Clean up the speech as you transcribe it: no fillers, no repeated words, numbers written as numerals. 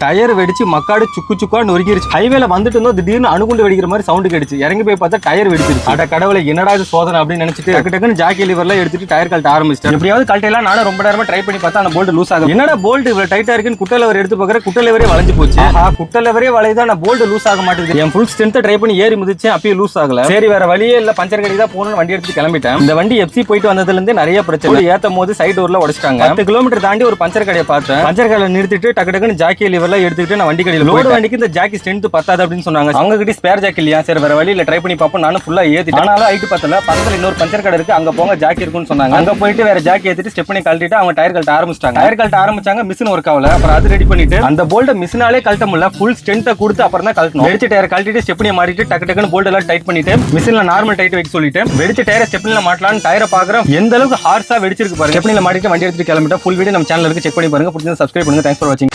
Tyre வெடிச்சு மக்காடு சுக்கு சுக்கா நொறுக்கிருச்சு. ஹைவேல வந்துட்டு இருந்தோம், திடீர்னு அணுகுண்டு வெடிக்கிற மாதிரி சவுண்ட் கேட்டுச்சு. இறங்கி போய் பார்த்தா டயர் வெடிச்சிருச்சு. அட கடவுளை, என்னடா இது சோதனை அப்படின்னு நினைச்சிட்டு டக்குன்னு ஜாக்கி லிவர்லாம் எடுத்துட்டு டயர் கழட்ட ஆரம்பிச்சிட்டேன். எப்படியாவது கழட்டலாம் நானும் ரொம்ப நேரமா ட்ரை பண்ணி பார்த்தா அந்த போல்ட் லூஸ் ஆகும். என்னடா போல்ட் இவ்வளவு டைட்டா இருக்குன்னு குட்டை லெவர் எடுத்து பார்க்கற, குட்டை லெவரே வளைஞ்சு போச்சு. குட்டை லெவரே வளையுதா, நான் போல்ட் லூஸ் ஆக மாட்டேங்குது. என் ஃபுல் ஸ்ட்ரென்த் ட்ரை பண்ணி ஏறி மிதிச்சேன், அப்பயே லூஸ் ஆகல. சரி வேற வழியே இல்ல, பஞ்சர் கடி தான் போகணும்னு வண்டி எடுத்து கிளம்பிட்டேன். இந்த வண்டி எஃப்சி போயிட்டு வந்ததுல இருந்து நிறைய பிரச்சனை. ஏத்தும் போது சைடு டோர்ல உடைச்சிட்டாங்க. 10 கிலோமீட்டர் தாண்டி ஒரு பஞ்சர் கடையை பார்த்தேன். பஞ்சர் கடையில நிறுத்திட்டு டக்குன்னு ஜாக்கி லிவர்லாம் எடுத்துட்டு நான் வண்டி லோடு வண்டிக்கு இந்த ஜாக்கி ஸ்ட்ரென்த் பத்தாது அப்படின்னு சொன்னாங்க. அவங்க கிட்ட ஸ்பேர் ஜாக்கி இல்லையா, சரி வேற வழியில ட்ரை பண்ணி பார்ப்போம். நானும் ஃபுல்லா ஏத்திட்டேன். ஆனாலும் ஹைட் பத்தல. பக்கத்துல இன்னொரு பஞ்சர் கடை இருக்கு, அங்க போங்க ஜாக்கி இருக்குன்னு சொன்னாங்க. அங்க போயிட்டு வேற ஜாக்கி ஏத்திட்டு ஸ்டெப் பண்ணி கழட்டிட்டு அவங்க டயர் கழட்ட ஆரம்பிச்சிட்டாங்க. டயர் கழட்ட ஆரம்பிச்சாங்க, மிஷின் ஒர்க் ஆகல. அப்புறம் அது ரெடி பண்ணிட்டு அந்த போல்ட் மிஷினாலே கழட்ட முடியல, ஃபுல் ஸ்ட்ரென்த்தை கொடுத்து அப்புறம் தான் கழட்டணும். வெடிச்ச டயர் கழட்டிட்டு ஸ்டெப்னியை மாட்டிட்டு டக்குன்னு போல்ட் எல்லாம் டைட் பண்ணிட்டு மிஷின்ல நார்மல் டைட் வைக்க சொல்லிட்டு வெடிச்ச டயரை ஸ்டெப்னில மாட்டலாம்னு டயரை பாக்குறேன். எந்த அளவுக்கு ஹார்ஸா வெடிச்சிருக்கு பாருங்க. ஸ்டெப்னில மாட்டிட்டு வண்டி எடுத்துட்டு கிளம்பிட்டேன். ஃபுல் வீடியோ நம்ம சேனல்ல இருக்கு, செக் பண்ணி பாருங்க. பிடிச்சா சப்ஸ்கிரைப் பண்ணுங்க. தேங்க்ஸ் ஃபார் வாட்சிங்.